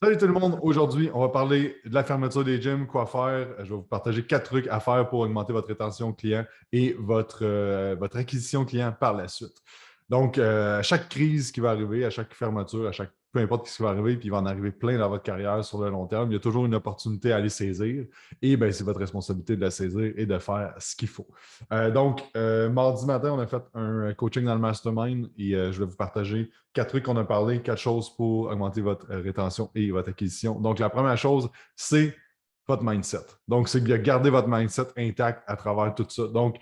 Salut tout le monde. Aujourd'hui, on va parler de la fermeture des gyms, quoi faire. Je vais vous partager 4 trucs à faire pour augmenter votre rétention client et votre acquisition client par la suite. Donc, à chaque crise qui va arriver, à chaque fermeture, peu importe ce qui va arriver, puis il va en arriver plein dans votre carrière sur le long terme, il y a toujours une opportunité à aller saisir. Et bien, c'est votre responsabilité de la saisir et de faire ce qu'il faut. Mardi matin, on a fait un coaching dans le mastermind et je vais vous partager 4 trucs qu'on a parlé, 4 choses pour augmenter votre rétention et votre acquisition. Donc, la première chose, c'est votre mindset. Donc, c'est de garder votre mindset intact à travers tout ça. Donc,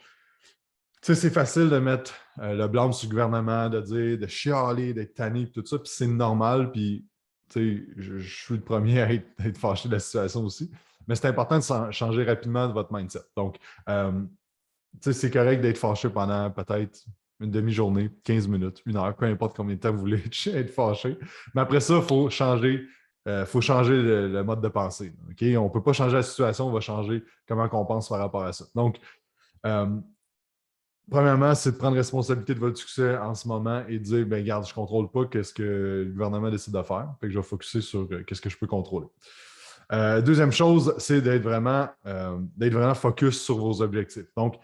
tu sais, c'est facile de mettre le blâme sur le gouvernement, de dire, de chialer, d'être tanné, tout ça, puis c'est normal, puis tu sais, je suis le premier à être fâché de la situation aussi. Mais c'est important de changer rapidement votre mindset. Donc, euh, tu sais, c'est correct d'être fâché pendant peut-être une demi-journée, 15 minutes, 1 heure, peu importe combien de temps vous voulez être fâché. Mais après ça, faut changer le mode de pensée. Okay? On ne peut pas changer la situation, on va changer comment on pense par rapport à ça. Donc, euh, premièrement, c'est de prendre responsabilité de votre succès en ce moment et de dire, ben regarde, je ne contrôle pas ce que le gouvernement décide de faire. Fait que je vais focuser sur qu'est-ce que je peux contrôler. Deuxième chose, c'est d'être vraiment focus sur vos objectifs. Donc,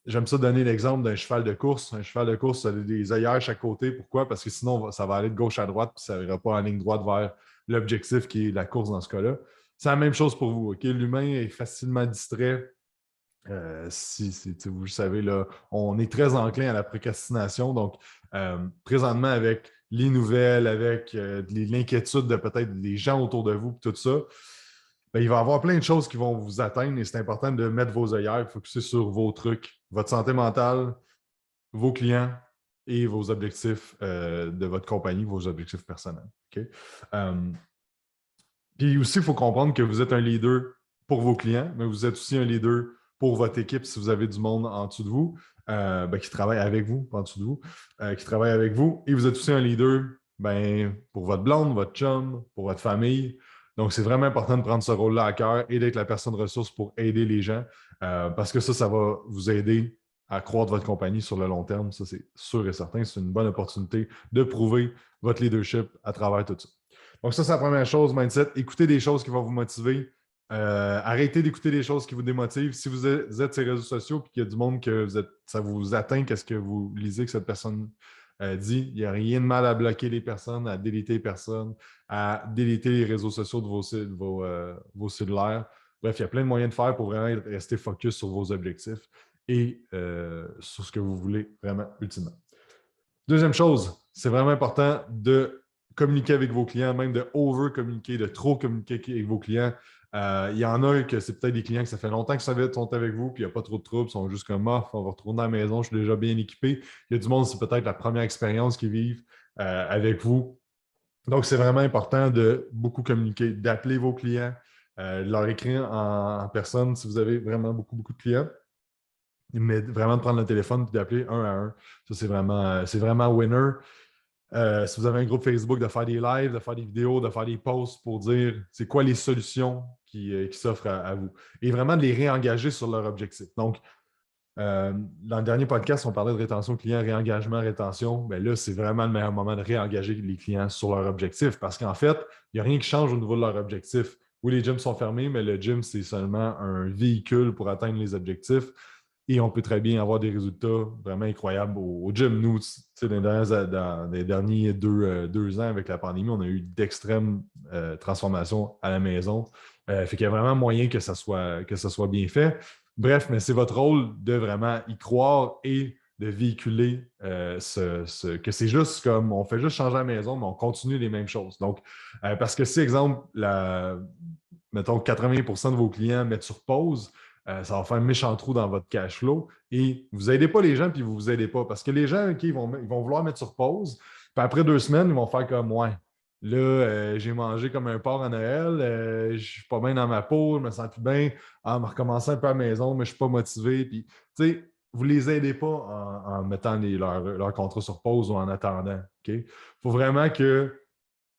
j'aime ça donner l'exemple d'un cheval de course. Un cheval de course, ça a des œillères à chaque côté. Pourquoi? Parce que sinon, ça va aller de gauche à droite, puis ça n'ira pas en ligne droite vers l'objectif qui est la course dans ce cas-là. C'est la même chose pour vous. Okay? L'humain est facilement distrait. Si vous le savez, là, on est très enclin à la procrastination. Donc, présentement, avec les nouvelles, avec l'inquiétude de peut-être des gens autour de vous, tout ça, ben, il va y avoir plein de choses qui vont vous atteindre et c'est important de mettre vos œillères, focuser sur vos trucs, votre santé mentale, vos clients et vos objectifs de votre compagnie, vos objectifs personnels. Okay? Puis aussi, il faut comprendre que vous êtes un leader pour vos clients, mais vous êtes aussi un leader pour votre équipe si vous avez du monde en dessous de vous, qui travaille avec vous, pas en dessous de vous, qui travaille avec vous. Et vous êtes aussi un leader pour votre blonde, votre chum, pour votre famille. Donc, c'est vraiment important de prendre ce rôle-là à cœur et d'être la personne ressource pour aider les gens parce que ça va vous aider à croître votre compagnie sur le long terme. Ça, c'est sûr et certain. C'est une bonne opportunité de prouver votre leadership à travers tout ça. Donc, ça, c'est la première chose, mindset. Écoutez des choses qui vont vous motiver. Arrêtez d'écouter des choses qui vous démotivent. Si vous êtes sur les réseaux sociaux et qu'il y a du monde que ça vous atteint, qu'est-ce que vous lisez que cette personne dit, il n'y a rien de mal à bloquer les personnes, à déliter les personnes, à déliter les réseaux sociaux de vos cellulaires. Bref, il y a plein de moyens de faire pour vraiment rester focus sur vos objectifs et sur ce que vous voulez vraiment ultimement. Deuxième chose, c'est vraiment important de communiquer avec vos clients, même de over-communiquer, de trop communiquer avec vos clients. Il y en a que c'est peut-être des clients que ça fait longtemps qu'ils sont avec vous, puis il n'y a pas trop de troubles, ils sont juste comme off, on va retourner à la maison, je suis déjà bien équipé. Il y a du monde, c'est peut-être la première expérience qu'ils vivent avec vous. Donc, c'est vraiment important de beaucoup communiquer, d'appeler vos clients, de leur écrire en personne si vous avez vraiment beaucoup, beaucoup de clients. Mais vraiment de prendre le téléphone et d'appeler un à un. Ça, c'est vraiment winner. Si vous avez un groupe Facebook, de faire des lives, de faire des vidéos, de faire des posts pour dire c'est quoi les solutions qui s'offrent à vous. Et vraiment de les réengager sur leur objectif. Donc, dans le dernier podcast, on parlait de rétention client, réengagement, rétention. Bien là, c'est vraiment le meilleur moment de réengager les clients sur leur objectif parce qu'en fait, il n'y a rien qui change au niveau de leur objectif. Oui, les gyms sont fermés, mais le gym, c'est seulement un véhicule pour atteindre les objectifs. Et on peut très bien avoir des résultats vraiment incroyables au gym. Nous, dans les derniers 2 ans avec la pandémie, on a eu d'extrêmes transformations à la maison. Fait qu'il y a vraiment moyen que ça soit bien fait. Bref, mais c'est votre rôle de vraiment y croire et de véhiculer que c'est juste comme on fait juste changer la maison, mais on continue les mêmes choses. Donc, parce que si, exemple, mettons 80% de vos clients mettent sur pause, ça va faire un méchant trou dans votre cash flow et vous n'aidez pas les gens puis vous ne vous aidez pas. Parce que les gens, OK, ils vont vouloir mettre sur pause, puis après 2 semaines, ils vont faire comme ouais. Là, j'ai mangé comme un porc à Noël, je ne suis pas bien dans ma peau, je me sens plus bien, en recommençant un peu à la maison, mais je ne suis pas motivé. Puis, tu sais, vous ne les aidez pas en mettant leur contrat sur pause ou en attendant. Il faut vraiment que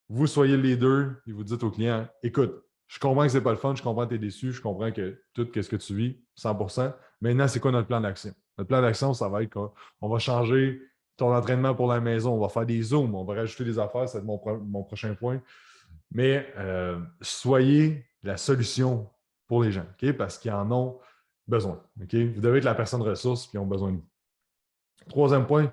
vous soyez les deux et vous dites au client, écoute, je comprends que ce n'est pas le fun, je comprends que tu es déçu, je comprends que tout ce que tu vis, 100%. Maintenant, c'est quoi notre plan d'action? Notre plan d'action, ça va être qu'on va changer ton entraînement pour la maison, on va faire des zooms, on va rajouter des affaires, c'est mon prochain point. Mais soyez la solution pour les gens, OK? Parce qu'ils en ont besoin. OK? Vous devez être la personne ressource qui ont besoin de vous. Troisième point,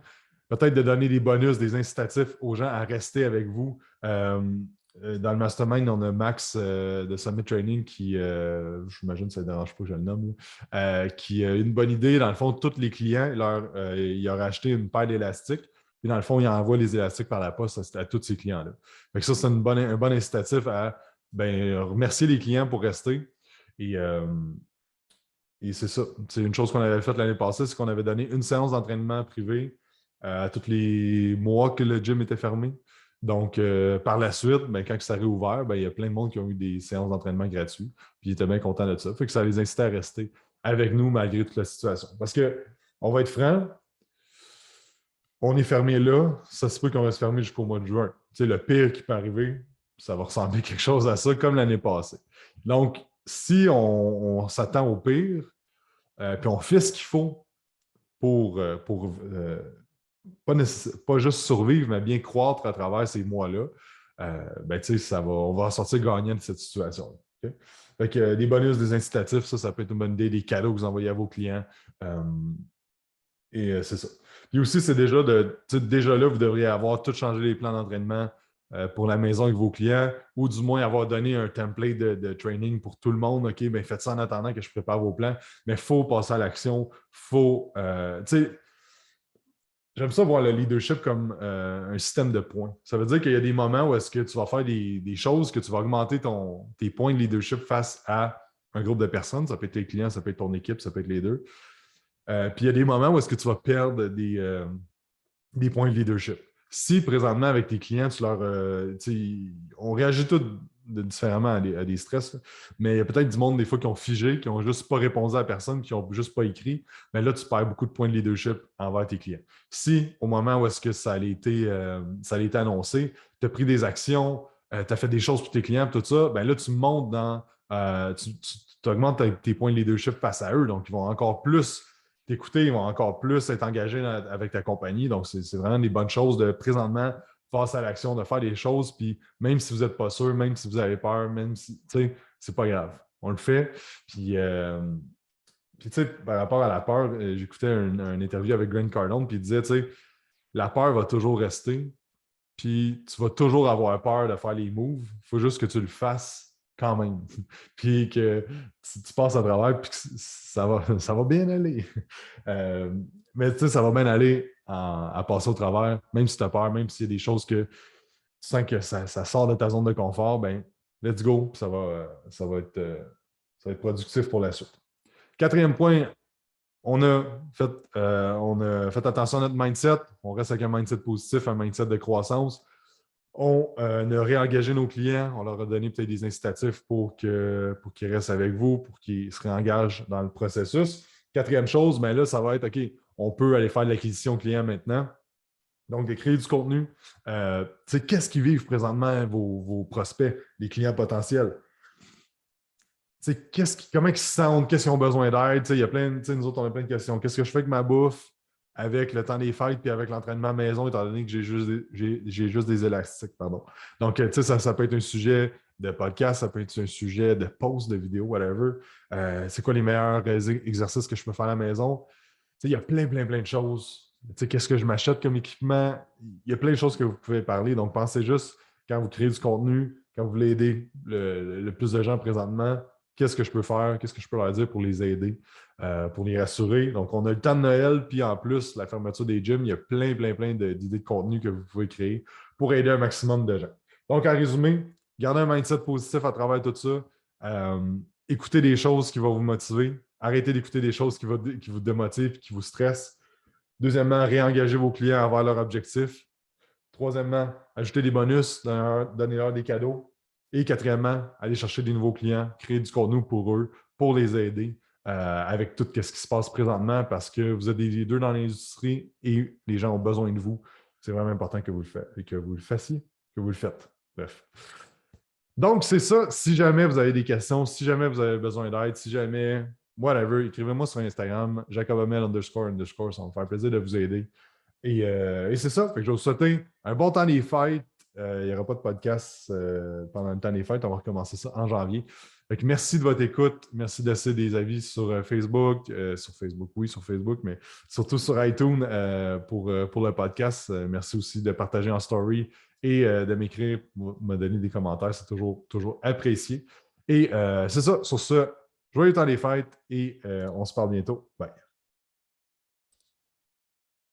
peut-être de donner des bonus, des incitatifs aux gens à rester avec vous. Dans le mastermind, on a Max de Summit Training qui, j'imagine que ça ne dérange pas que je le nomme, qui a une bonne idée. Dans le fond, tous les clients, il leur a acheté une paire d'élastiques. Puis dans le fond, il envoie les élastiques par la poste à tous ces clients-là. Fait que ça, c'est un bon incitatif à remercier les clients pour rester. Et, et c'est ça. C'est une chose qu'on avait faite l'année passée, c'est qu'on avait donné une séance d'entraînement privé à tous les mois que le gym était fermé. Donc, par la suite, quand ça a réouvert, il y a plein de monde qui ont eu des séances d'entraînement gratuites. Puis ils étaient bien contents de ça. Fait que ça les incitait à rester avec nous malgré toute la situation. Parce que, on va être franc, on est fermé là, ça se peut qu'on reste fermé jusqu'au mois de juin. Tu sais, le pire qui peut arriver, ça va ressembler à quelque chose à ça, comme l'année passée. Donc, si on s'attend au pire, puis on fait ce qu'il faut pour pas juste survivre, mais bien croître à travers ces mois-là, on va sortir gagnant de cette situation. Okay? Fait que, des bonus, des incitatifs, ça peut être une bonne idée, des cadeaux que vous envoyez à vos clients. C'est ça. Puis aussi, c'est déjà là, vous devriez avoir tout changé les plans d'entraînement pour la maison avec vos clients, ou du moins avoir donné un template de training pour tout le monde. OK, bien, faites ça en attendant que je prépare vos plans. Mais il faut passer à l'action. J'aime ça voir le leadership comme un système de points. Ça veut dire qu'il y a des moments où est-ce que tu vas faire des choses que tu vas augmenter tes points de leadership face à un groupe de personnes. Ça peut être tes clients, ça peut être ton équipe, ça peut être les deux. Puis il y a des moments où est-ce que tu vas perdre des points de leadership. Si présentement avec tes clients, on réagit tous différemment à des stress, là. Mais il y a peut-être du monde des fois qui ont figé, qui n'ont juste pas répondu à personne, qui n'ont juste pas écrit. Mais là, tu perds beaucoup de points de leadership envers tes clients. Si au moment où est-ce que ça a été annoncé, tu as pris des actions, tu as fait des choses pour tes clients, tout ça, ben là, tu montes tu augmentes tes points de leadership face à eux. Donc, ils vont encore plus t'écouter, ils vont encore plus être engagés avec ta compagnie. Donc, c'est vraiment des bonnes choses de présentement face à l'action, de faire des choses. Puis même si vous n'êtes pas sûr, même si vous avez peur, même si, tu sais, c'est pas grave. On le fait. Puis tu sais, par rapport à la peur, j'écoutais un interview avec Grant Cardone, puis il disait, tu sais, la peur va toujours rester. Puis tu vas toujours avoir peur de faire les moves. Il faut juste que tu le fasses quand même. Puis que tu passes à travers, puis que ça va bien aller. Euh, mais tu sais, ça va bien aller à passer au travers, même si tu as peur, même s'il y a des choses que tu sens que ça sort de ta zone de confort, ben let's go, puis ça va être productif pour la suite. Quatrième point, on a fait attention à notre mindset. On reste avec un mindset positif, un mindset de croissance. On a réengagé nos clients. On leur a donné peut-être des incitatifs pour qu'ils restent avec vous, pour qu'ils se réengagent dans le processus. Quatrième chose, ben là, ça va être OK, on peut aller faire de l'acquisition client maintenant. Donc, de créer du contenu. Qu'est-ce qu'ils vivent présentement vos prospects, les clients potentiels? Comment ils se sentent? Qu'est-ce qu'ils ont besoin d'aide? Il y a nous autres, on a plein de questions. Qu'est-ce que je fais avec ma bouffe, avec le temps des fêtes, puis avec l'entraînement à maison, étant donné que j'ai juste des élastiques, pardon. Donc, ça peut être un sujet de podcast, ça peut être un sujet de post, de vidéo, whatever. C'est quoi les meilleurs exercices que je peux faire à la maison? Il y a plein, plein, plein de choses. Qu'est-ce que je m'achète comme équipement? Il y a plein de choses que vous pouvez parler. Donc, pensez juste, quand vous créez du contenu, quand vous voulez aider le plus de gens présentement, qu'est-ce que je peux faire, qu'est-ce que je peux leur dire pour les aider, pour les rassurer. Donc, on a le temps de Noël, puis en plus, la fermeture des gyms, il y a plein, plein, plein d'idées de contenu que vous pouvez créer pour aider un maximum de gens. Donc, en résumé, gardez un mindset positif à travers tout ça. Écoutez des choses qui vont vous motiver. Arrêtez d'écouter des choses qui vous démotivent, qui vous stressent. Deuxièmement, réengagez vos clients envers leur objectif. Troisièmement, ajoutez des bonus, donnez-leur des cadeaux. Et quatrièmement, allez chercher des nouveaux clients, créer du contenu pour eux, pour les aider avec tout ce qui se passe présentement parce que vous êtes des leaders dans l'industrie et les gens ont besoin de vous. C'est vraiment important que vous le faites et que vous le fassiez, que vous le faites. Bref. Donc, c'est ça. Si jamais vous avez des questions, si jamais vous avez besoin d'aide, si jamais, whatever, écrivez-moi sur Instagram, jacobamel__, ça va me faire plaisir de vous aider. Et c'est ça. Fait que je vais vous souhaiter un bon temps des fêtes, Il n'y aura pas de podcast pendant le temps des fêtes. On va recommencer ça en janvier. Fait que merci de votre écoute. Merci de laisser des avis sur Facebook. Sur Facebook, oui, sur Facebook, mais surtout sur iTunes pour le podcast. Merci aussi de partager en story et de m'écrire, me donner des commentaires. C'est toujours apprécié. Et c'est ça. Sur ce, joyeux temps des fêtes et on se parle bientôt. Bye.